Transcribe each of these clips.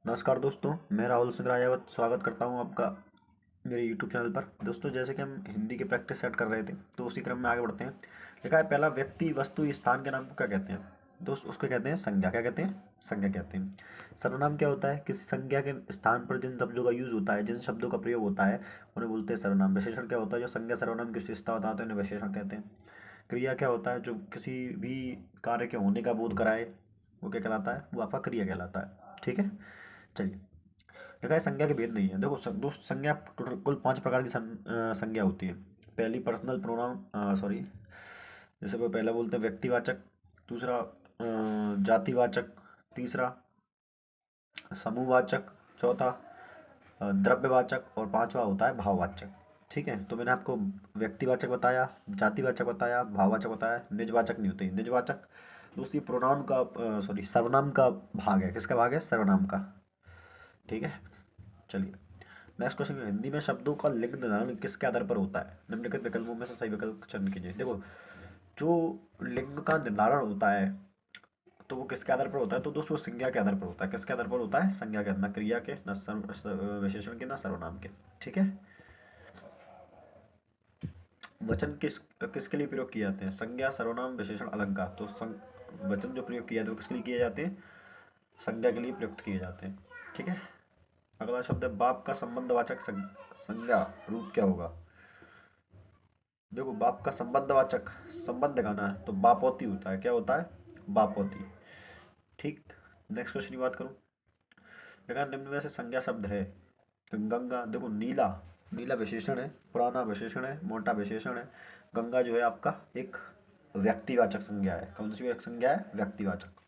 नमस्कार दोस्तों, मैं राहुल सिंह राजावत स्वागत करता हूं आपका मेरे यूट्यूब चैनल पर। दोस्तों, जैसे कि हम हिंदी के प्रैक्टिस सेट कर रहे थे तो उसी क्रम में आगे बढ़ते हैं। देखा है, पहला व्यक्ति वस्तु स्थान के नाम को क्या कहते हैं दोस्त? उसको कहते हैं संज्ञा। क्या कहते हैं? संज्ञा कहते हैं। सर्वनाम क्या होता है? किसी संज्ञा के स्थान पर जिन शब्दों का यूज होता है, जिन शब्दों का प्रयोग होता है, उन्हें बोलते हैं सर्वनाम। विशेषण क्या होता है? जो संज्ञा सर्वनाम की विशेषता बताते हैं उन्हें विशेषण कहते हैं। क्रिया क्या होता है? जो किसी भी कार्य के होने का बोध कराए, वो क्या कहलाता है? वो आपका क्रिया कहलाता है। ठीक है, चलिए। देखा है, संज्ञा के भेद नहीं है। देखो दोस्त, संज्ञा टोटल कुल 5 प्रकार की संज्ञा होती है। पहली पर्सनल प्रोनाउन, सॉरी, जैसे वो पहला बोलते हैं व्यक्तिवाचक, दूसरा जातिवाचक, तीसरा समूहवाचक, चौथा द्रव्यवाचक और पांचवा होता है भाववाचक। ठीक है, तो मैंने आपको व्यक्तिवाचक बताया, जातिवाचक बताया, भाववाचक बताया, निजवाचक नहीं होते। निजवाचक दोस्त ये प्रोनाउन का, सॉरी, सर्वनाम का भाग है। किसका भाग है? सर्वनाम का। ठीक है, चलिए। नेक्स्ट क्वेश्चन है, हिंदी में शब्दों का लिंग निर्धारण किसके आधार पर होता है? निम्नलिखित विकल्पों में से सही विकल्प चयन कीजिए। देखो, जो लिंग का निर्धारण होता है तो वो किसके आधार पर होता है? तो दोस्तों संज्ञा के आधार पर होता है। किसके आधार पर होता है? संज्ञा के, ना क्रिया के, ना विशेषण के, ना सर्वनाम के। ठीक है। वचन किसके लिए प्रयोग किए जाते हैं? संज्ञा, सर्वनाम, विशेषण, अलंकार। तो वचन जो प्रयोग किए जाते हैं वो किसके लिए किए जाते हैं? संज्ञा के लिए प्रयुक्त किए जाते हैं। ठीक है। अगला शब्द है बाप का संबंधवाचक संज्ञा रूप क्या होगा? देखो, बाप का संबंधवाचक संबंध दिखाना है तो बापोती होता है। क्या होता है? बापोती। ठीक। नेक्स्ट क्वेश्चन की बात करूं, देखा निम्न में से संज्ञा शब्द है। गंगा, देखो नीला, नीला विशेषण है, पुराना विशेषण है, मोटा विशेषण है। गंगा जो है आपका एक व्यक्तिवाचक संज्ञा है। कौन सी एक संज्ञा है? व्यक्तिवाचक।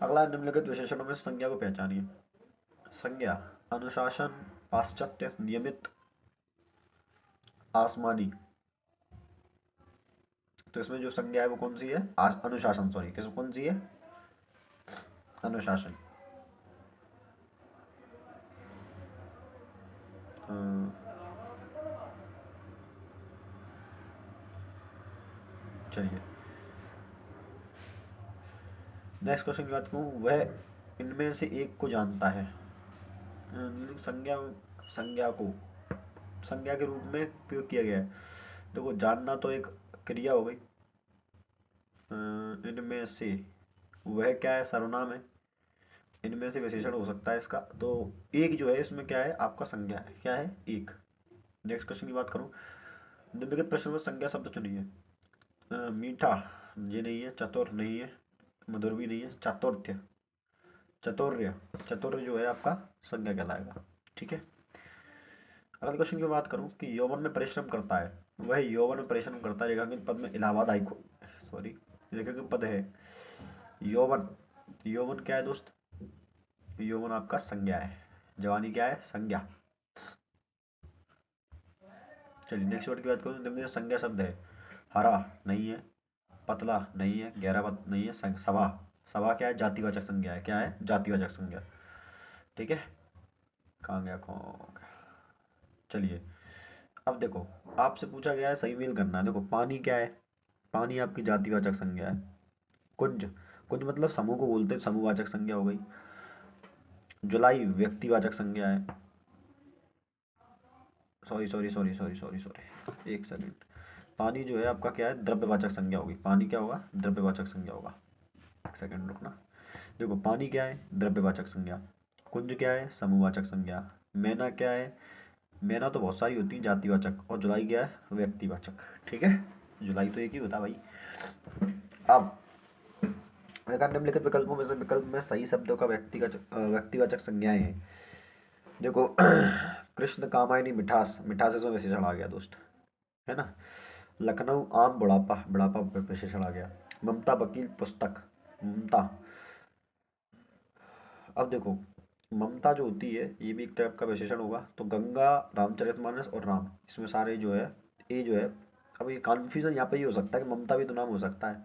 अगला, निम्नलिखित विशेषणों में संज्ञा को पहचानिए। संज्ञा अनुशासन, पाश्चात्य, नियमित, आसमानी। तो इसमें जो संज्ञा है वो कौन सी है? अनुशासन, सॉरी, किस कौन सी है? अनुशासन। अ, चलिए, नेक्स्ट क्वेश्चन की बात करूँ, वह इनमें से एक को जानता है। संज्ञा, संज्ञा को संज्ञा के रूप में उपयोग किया गया है। देखो, जानना तो एक क्रिया हो गई। इनमें से, वह क्या है? सर्वनाम है। इनमें से विशेषण हो सकता है इसका। तो एक जो है इसमें क्या है? आपका संज्ञा है। क्या है? एक। नेक्स्ट क्वेश्चन की बात करूँ, निम्नलिखित प्रश्न में संज्ञा शब्द चुनिए। मीठा, ये नहीं है। चतुर नहीं है। मधुर भी नहीं है। चातुर्य, चतुर्य, चतुर्य जो है आपका संज्ञा कहलाएगा। ठीक है। अगले क्वेश्चन की बात करूं कि यौवन में परिश्रम करता है, वह यौवन में परिश्रम करता है रेखांकित पद में इलाहाबाद हाई कोर्ट, सॉरी, रेखांकित पद है यौवन। यौवन क्या है दोस्त? यौवन आपका संज्ञा है। जवानी क्या है? संज्ञा। चलिए, नेक्स्ट वर्ड की बात करूँ, निम्न में संज्ञा शब्द है। हरा नहीं है, पतला नहीं है, गहरा नहीं है, सभा। सभा क्या है? जातिवाचक संज्ञा है। क्या है? जातिवाचक संज्ञा। ठीक है। कहाँ गया, कौन? चलिए, अब देखो, आपसे पूछा गया है सही मेल करना है। देखो, पानी क्या है? पानी आपकी जातिवाचक संज्ञा है। कुंज, कुंज मतलब समूह को बोलते हैं, समूहवाचक संज्ञा हो गई। जुलाई व्यक्तिवाचक संज्ञा है। Sorry sorry sorry sorry sorry sorry, एक सेकंड। पानी जो है आपका क्या है? द्रव्यवाचक संज्ञा होगी। पानी क्या होगा? द्रव्यवाचक संज्ञा होगा। एक सेकंड रुकना। देखो, पानी क्या है? द्रव्यवाचक संज्ञा। कुंज क्या है? समूहवाचक संज्ञा। मैना क्या है? मैना तो बहुत सारी होती है, जातिवाचक। और जुलाई क्या है? व्यक्तिवाचक। ठीक है, जुलाई तो एक ही होता है भाई। अब देखा, निम्नलिखित विकल्पों में से विकल्प में सही शब्दों का व्यक्तिवाचक संज्ञाएं हैं। देखो, कृष्ण, कामायनी, मिठास, मिठास इसमें विशेषण आ गया दोस्त, है ना। लखनऊ, आम, बुढ़ापा, बुढ़ापा विशेषण आ गया। ममता, वकील, पुस्तक, ममता। अब देखो, ममता जो होती है ये भी एक टाइप का विशेषण होगा। तो गंगा, रामचरितमानस और राम, इसमें सारे जो है, ये जो है, अब ये कन्फ्यूजन यहाँ पे ये हो सकता है कि ममता भी तो नाम हो सकता है,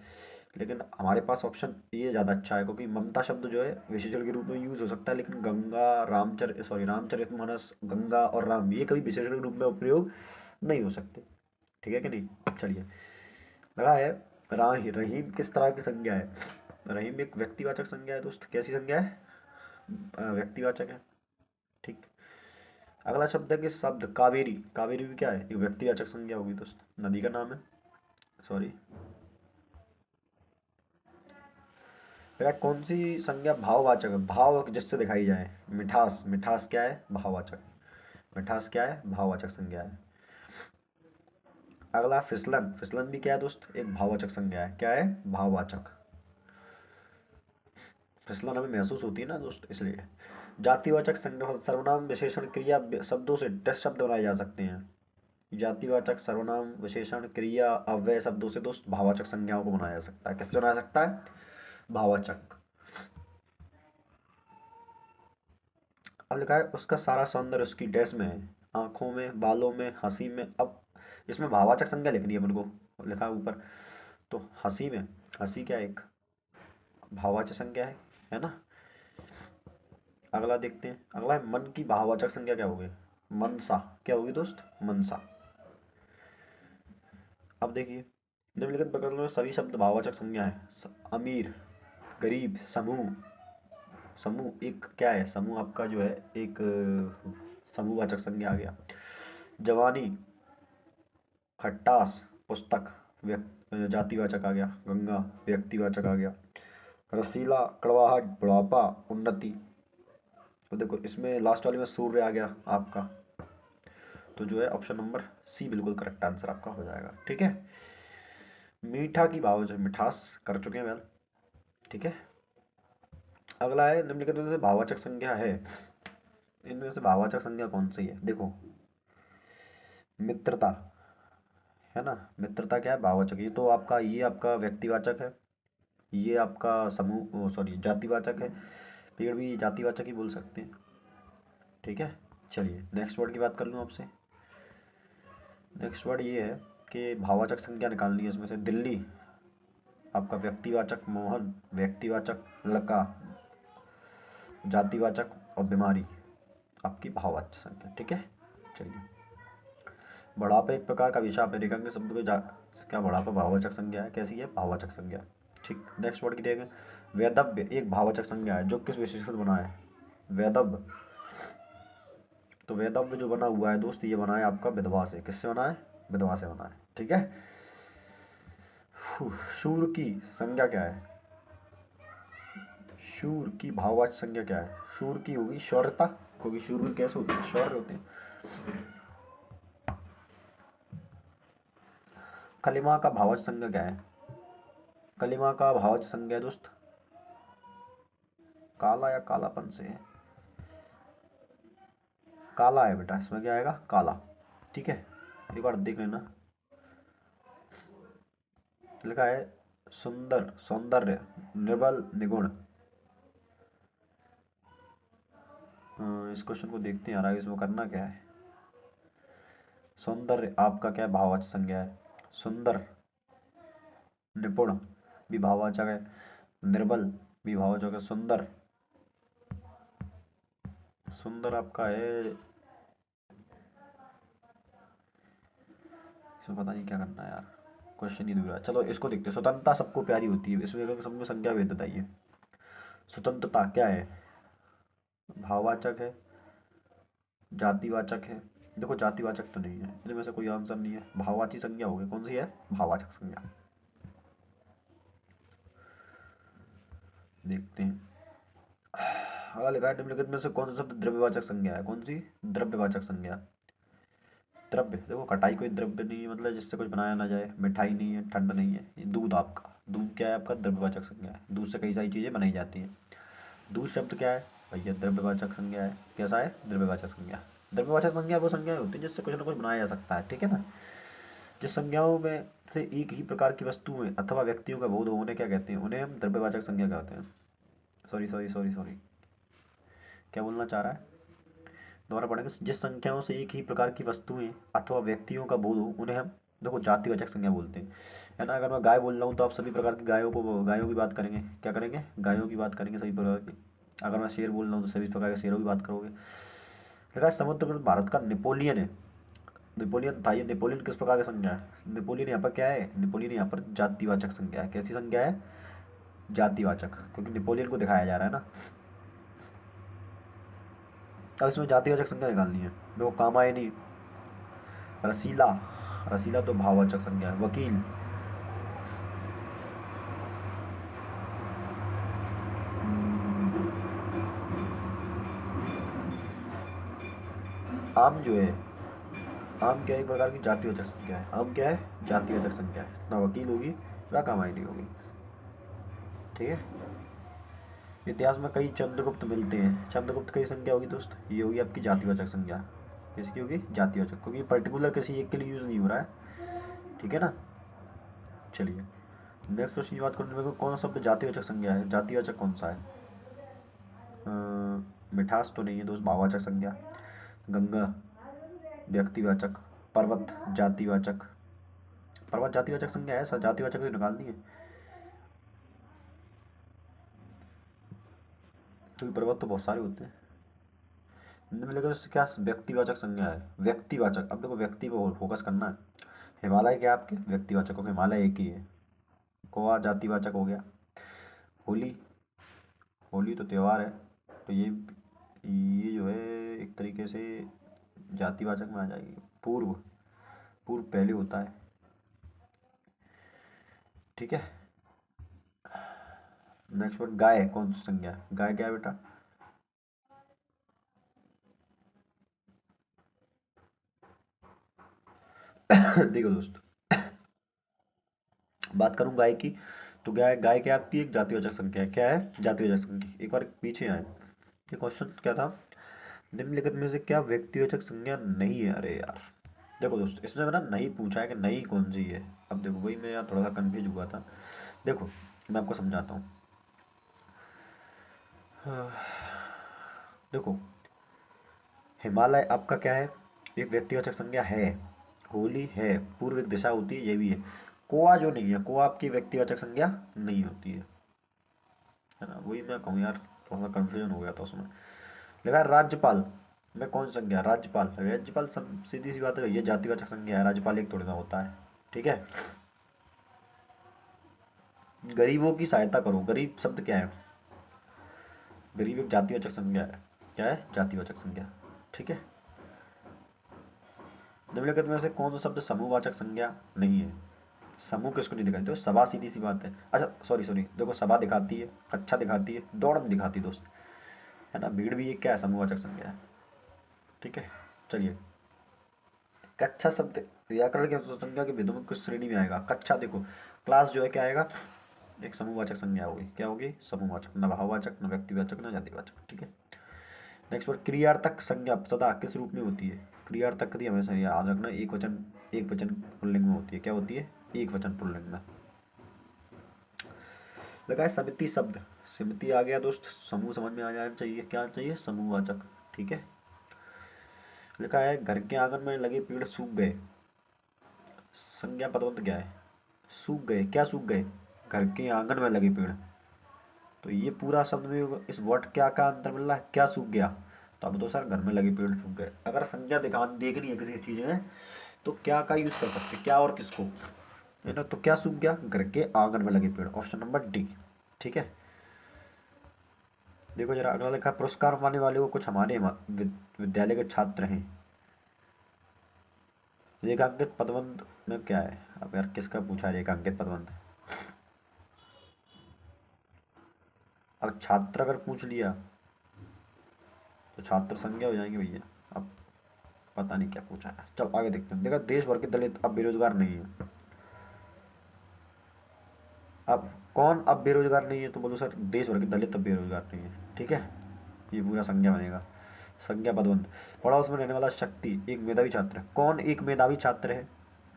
लेकिन हमारे पास ऑप्शन ये ज़्यादा अच्छा है क्योंकि ममता शब्द जो है विशेषण के रूप में यूज़ हो सकता है, लेकिन गंगा, रामचरितमानस, गंगा और राम ये कभी विशेषण के रूप में उपयोग नहीं हो सकते। ठीक है कि नहीं? चलिए, लगा है। रहीम किस तरह की संज्ञा है? रहीम एक व्यक्तिवाचक संज्ञा है दोस्त। कैसी संज्ञा है? व्यक्तिवाचक है। ठीक। अगला शब्द है कि शब्द कावेरी, कावेरी भी क्या है, एक व्यक्तिवाचक संज्ञा होगी दोस्त, नदी का नाम है। सॉरी। बेटा कौन सी संज्ञा भाववाचक है, भाव जिससे दिखाई जाए, मिठास, मिठास क्या है, भाववाचक, मिठास क्या है, भाववाचक संज्ञा है। अगला फिसलन, फिसलन भी क्या है दोस्त, एक भाववाचक संज्ञा है, क्या है, भाववाचक। फिसलन हमें महसूस होती है ना दोस्त, इसलिए। जातिवाचक सर्वनाम विशेषण क्रिया शब्दों से 10 शब्द बनाए जा सकते हैं। जातिवाचक सर्वनाम विशेषण क्रिया अव्यय शब्दों से दोस्त भाववाचक संज्ञाओं को बनाया जा सकता है। किससे बनाया जा सकता है, भाववाचक। अब लिखा है उसका सारा सौंदर्य उसकी ड्रेस में है, आंखों में, बालों में, हंसी में। अब इसमें भाववाचक संज्ञा लिखनी है अपन को, लिखा है ऊपर। तो हंसी में, हंसी क्या है, एक भाववाचक संज्ञा है ना। अगला देखते हैं, अगला है मन की भाववाचक संज्ञा क्या होगी, मनसा, क्या होगी दोस्त, मनसा। अब देखिए निम्नलिखित प्रकरणों में सभी शब्द भाववाचक संज्ञा है। अमीर, गरीब, समूह, समूह एक क्या है, समूह आपका जो है एक समूहवाचक संज्ञा आ गया। जवानी, खट्टास, पुस्तक, जातिवाचक आ गया। गंगा व्यक्तिवाचक आ गया। रसीला, कड़वाहट, बुढ़ापा, उन्नति। तो देखो इसमें लास्ट वाले में सूर्य आ गया आपका, तो जो है ऑप्शन नंबर सी बिल्कुल करेक्ट आंसर आपका हो जाएगा। ठीक है। मीठा की भाववाचक, मिठास कर चुके हैं वेल। ठीक है। अगला है निम्नलिखित में से भाववाचक संज्ञा है, इनमें से भाववाचक संज्ञा कौन सी है, देखो मित्रता है ना, मित्रता क्या है, भाववाचक। ये तो आपका, ये आपका व्यक्तिवाचक है, ये आपका समूह सॉरी जातिवाचक है, पेड़ भी जातिवाचक ही बोल सकते हैं। ठीक है। चलिए नेक्स्ट वर्ड की बात कर लूँ आपसे। नेक्स्ट वर्ड ये है कि भाववाचक संज्ञा निकालनी है इसमें से। दिल्ली आपका व्यक्तिवाचक, मोहन व्यक्तिवाचक, लड़का जातिवाचक, और बीमारी आपकी भाववाचक संज्ञा। ठीक है। चलिए बुढ़ापा एक प्रकार का विषाप है, रेखांकित शब्द को क्या बुढ़ापा भाववाचक संज्ञा है, कैसी है, भाववाचक संज्ञा। ठीक। नेक्स्ट वर्ड की देखें, वैधव्य एक भाववाचक संज्ञा है, जो किस विशेषण से बना है, वैधव्य। तो वैधव्य जो बना हुआ है दोस्त, ये बना है आपका विधवा से, किससे बना है, विधवा से बना है। ठीक है। शूर की संज्ञा क्या है, शूर की भाववाचक संज्ञा क्या है, शूर की होगी शौर्यता, क्योंकि शूर में कैसे होते हैं, शौर्य होते हैं। कलिमा का भाववाचक संज्ञा क्या है, कलिमा का भाववाचक संज्ञा दोस्त काला या कालापन से है, काला है बेटा, इसमें क्या आएगा, काला। ठीक है। एक बार देख लेना, लिखा है सुंदर, सौंदर्य, निर्बल, निगुण। इस क्वेश्चन को देखते हैं यार, आगे इसमें करना क्या है। सौंदर्य आपका क्या भाववाचक संज्ञा है, सुंदर, निपुण भी भाववाचक है, निर्बल भी भाववाचक है, सुंदर, सुंदर आपका है, इसमें पता नहीं क्या करना है यार, क्वेश्चन ही दूर है। चलो इसको देखते हैं, स्वतंत्रता सबको प्यारी होती है, इसमें सब में संज्ञा भेद बताइए। स्वतंत्रता क्या है, भाववाचक है, जातिवाचक है, देखो जातिवाचक तो नहीं है, इनमें से कोई आंसर नहीं है, भाववाची संज्ञा होगी, कौन सी है, भाववाचक संज्ञा। देखते हैं। अगला लिखा है निम्नलिखित में से कौन सा शब्द द्रव्यवाचक संज्ञा है, कौन सी द्रव्यवाचक संज्ञा। द्रव्य देखो खटाई कोई द्रव्य नहीं है, मतलब जिससे कुछ बनाया ना जाए, मिठाई नहीं है, ठंड नहीं है। ये दूध आपका, दूध क्या है आपका, द्रव्यवाचक संज्ञा है, दूध से कई सारी चीज़ें बनाई जाती हैं। दूध शब्द क्या है भैया, द्रव्यवाचक संज्ञा है, कैसा है, द्रव्यवाचक संज्ञा। द्रव्यवाचक संज्ञा वो संज्ञाएं होती हैं जिससे कुछ ना कुछ बनाया जा सकता है। ठीक है ना। जिस संज्ञाओं में से एक ही प्रकार की वस्तुएं अथवा व्यक्तियों का बोध हो, उन्हें क्या कहते हैं, उन्हें हम द्रव्यवाचक संज्ञा कहते हैं। सॉरी सॉरी सॉरी सॉरी, क्या बोलना चाह रहा है, दोबारा पढ़ेंगे। जिस संख्याओं से एक ही प्रकार की वस्तुएं अथवा व्यक्तियों का बोध हो, उन्हें हम देखो जातिवाचक संज्ञा बोलते हैं, है ना। अगर मैं गाय बोल रहा हूँ तो आप सभी प्रकार की गायों को, गायों की बात करेंगे, क्या करेंगे, गायों की बात करेंगे सभी प्रकार की। अगर मैं शेर बोल रहा हूँ तो सभी प्रकार के शेरों की बात करोगे। देखा समुद्र भारत का नेपोलियन है, नेपोलियन था, ये नेपोलियन किस प्रकार की संज्ञा है, नेपोलियन यहाँ पर क्या है, नेपोलियन यहाँ पर जातिवाचक संज्ञा है, कैसी संज्ञा है, जातिवाचक, क्योंकि नेपोलियन को दिखाया जा रहा है ना। अब इसमें जातिवाचक संज्ञा निकालनी है। देखो कामायनी, रसीला, रसीला तो भाववाचक संज्ञा है। वकील, आम जो है, आम क्या है, एक प्रकार की जातिवाचक संज्ञा है। आम क्या है, जातिवाचक संज्ञा है। ना वकील होगी ना कामायनी होगी। ठीक है। इतिहास में कई चंद्रगुप्त मिलते हैं। चंद्रगुप्त कई संज्ञा होगी दोस्त, ये होगी आपकी जातिवाचक संज्ञा। किसकी होगी, जातिवाचक, क्योंकि पर्टिकुलर किसी एक के लिए यूज़ नहीं हो रहा है। ठीक है ना। चलिए नेक्स्ट क्वेश्चन की बात करूँ मेरे को, कौन सा शब्द जातिवाचक संज्ञा है। जातिवाचक कौन सा है। मिठास तो नहीं है दोस्त, भाववाचक संज्ञा। गंगा व्यक्तिवाचक। पर्वत जातिवाचक। पर्वत जातिवाचक संज्ञा है सर, जातिवाचक तो निकालनी है, क्योंकि पर्वत तो बहुत सारे होते हैं। निम्नलिखित से क्या व्यक्तिवाचक संज्ञा है। व्यक्तिवाचक, अब देखो व्यक्ति पे फोकस करना है। हिमालय क्या आपके व्यक्तिवाचक हो, हिमालय एक ही है। गोवा जातिवाचक हो गया। होली, होली तो त्यौहार है, तो ये जो है एक तरीके से जातिवाचक में आ जाएगी। पूर्व, पूर्व पहले होता है। ठीक है। नेक्स्ट वर्ड गाय, कौन सी संज्ञा है। गाय क्या है बेटा। देखो दोस्त, बात करूं गाय की, तो गाय, गाय क्या आपकी एक जातिवाचक संख्या है। क्या है, जातिवाचक संख्या। एक बार पीछे आए, ये क्वेश्चन क्या था, निम्नलिखित में से क्या व्यक्तिवाचक संज्ञा नहीं है। अरे यार देखो दोस्त, इसमें मेरा नहीं पूछा है कि नहीं कौन सी है। अब देखो वही मैं यार थोड़ा सा कंफ्यूज हुआ था। देखो मैं आपको समझाता हूँ। देखो हिमालय आपका क्या है, एक व्यक्तिवाचक संज्ञा है। होली है, पूर्व एक दिशा होती है, ये भी है। कोआ जो नहीं है, कोआ आपकी व्यक्तिवाचक संज्ञा नहीं होती है ना। वही मैं कहूँ यार, थोड़ा सा कंफ्यूजन हो गया था उसमें। लगा राज्यपाल में कौन संज्ञा, राज्यपाल, राज्यपाल सीधी सी बात है, ये जातिवाचक संज्ञा है। राज्यपाल एक थोड़ी ना होता है। ठीक है। गरीबों की सहायता करो, गरीब शब्द क्या है, गरीब एक जातिवाचक संज्ञा है। क्या है, जातिवाचक संज्ञा। ठीक है। निम्नलिखित में से कौन सा शब्द समूहवाचक संज्ञा नहीं है। समूह किसको नहीं दिखाती, तो सभा सीधी सी बात है। अच्छा सॉरी सॉरी, देखो सभा दिखाती है, कक्षा दिखाती है, दौड़ नहीं दिखाती दोस्त, है ना। भीड़ भी एक क्या है, समूहवाचक संज्ञा है। ठीक है। चलिए, कक्षा शब्द व्याकरण की संज्ञा के भेदों में किस श्रेणी में आएगा। कक्षा देखो, क्लास जो है क्या आएगा, एक समूहवाचक संज्ञा होगी। क्या होगी, समूहवाचक, न भाववाचक, न व्यक्तिवाचक, न जातिवाचक। ठीक है। नेक्स्ट वर्ड क्रियार्थक संज्ञा सदा किस रूप में होती है। क्रियार्थक क्रिया हमेशा याद रखना, एक वचन पुल्लिंग में होती है। क्या होती है, एक वचन पुल्लिंग में। लगा है समिति शब्द, समिति आ गया दोस्त, समूह समझ में आ जाना चाहिए। क्या चाहिए, समूहवाचक। ठीक है। लिखा है घर के आंगन में लगे पेड़ सूख गए। संज्ञा पदवंत क्या है, सूख गए। क्या सूख गए, घर के आंगन में लगे पेड़। तो ये पूरा शब्द में इस वर्ड क्या का अंतर मिल रहा है, क्या सूख गया। तो अब तो सर घर में लगे पेड़ सूख गए। अगर संज्ञा दिखा देखनी है किसी चीज़ में, तो क्या का यूज़ कर सकते हैं, क्या और किसको, है ना। तो क्या सूख गया, घर के आंगन में लगे पेड़, ऑप्शन नंबर डी। ठीक है। देखो जरा अगला लिखा, पुरस्कार पाने वाले को कुछ हमारे विद्यालय के छात्र हैं। रेखांकित पदबंध में क्या है। अब यार किसका पूछा है रेखांकित पदबंध। अब छात्र अगर पूछ लिया तो छात्र संज्ञा हो जाएंगे भैया। अब पता नहीं क्या पूछा है, चल आगे देखते हैं। देखा देश भर के दलित अब बेरोजगार नहीं है। अब कौन अब बेरोजगार नहीं है, तो बोलो सर देश भर के दलित अब बेरोजगार नहीं है। ठीक है। ये पूरा संज्ञा बनेगा। संज्ञा पदबंध, पड़ोस में रहने वाला शक्ति एक मेधावी छात्र है। कौन एक मेधावी छात्र है,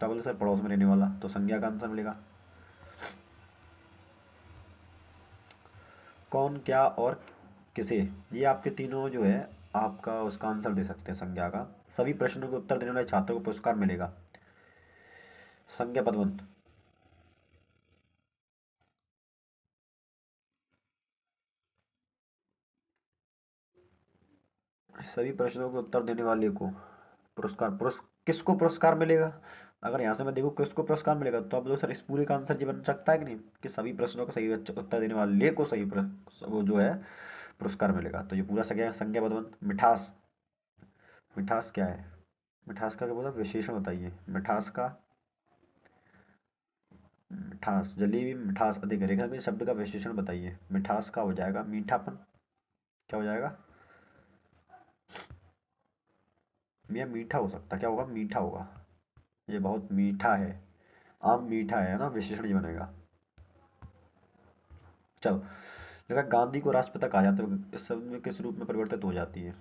तो बोले सर पड़ोस में रहने वाला, तो संज्ञा का आंसर मिलेगा। कौन, क्या और किसे, ये आपके तीनों जो है आपका उसका आंसर दे सकते हैं संज्ञा का। सभी प्रश्नों के उत्तर देने वाले छात्र को पुरस्कार मिलेगा। संज्ञा पदबंध, सभी प्रश्नों के उत्तर देने वाले को पुरस्कार, किसको पुरस्कार मिलेगा। अगर यहाँ से मैं देखूँ किसको पुरस्कार मिलेगा, तो आप बोलो सर इस पूरे का आंसर ये बन सकता है कि नहीं, कि सभी प्रश्नों का सही उत्तर देने वाले को वो जो है पुरस्कार मिलेगा। तो ये पूरा संज्ञा संज्ञा पदबंध। मिठास, मिठास क्या है? मिठास का क्या बोला? विशेषण बताइए मिठास का। मिठास, जलेबी में मिठास अधिक है। रेखा में शब्द का विशेषण बताइए। मिठास का हो जाएगा मीठापन। क्या हो जाएगा भैया? मीठा हो सकता, क्या होगा? मीठा होगा। ये बहुत मीठा है। आम मीठा है ना, विशेषण ही बनेगा। चलो, देखा गांधी को राष्ट्रपिता कहा जाता है, इस शब्द में किस रूप में परिवर्तित हो जाती है?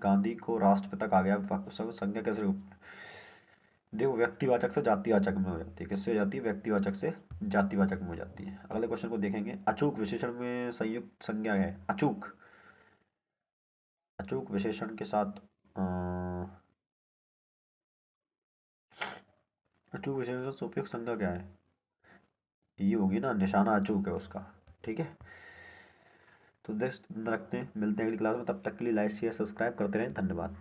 गांधी को राष्ट्रपिता कहा गया, संज्ञा किस रूप में? देखो, व्यक्तिवाचक से जातिवाचक में हो जाती है। किससे हो जाती है? व्यक्तिवाचक से जातिवाचक में हो जाती है। अगले क्वेश्चन को देखेंगे। अचूक विशेषण में संयुक्त संज्ञा है। अचूक, अचूक विशेषण के साथ अचूक विशेषण के साथ उपयुक्त संज्ञा क्या है? ये होगी ना, निशाना अचूक है उसका। ठीक है, तो देख रखते हैं, मिलते हैं अगली क्लास में। तब तक के लिए लाइक शेयर सब्सक्राइब करते रहें। धन्यवाद।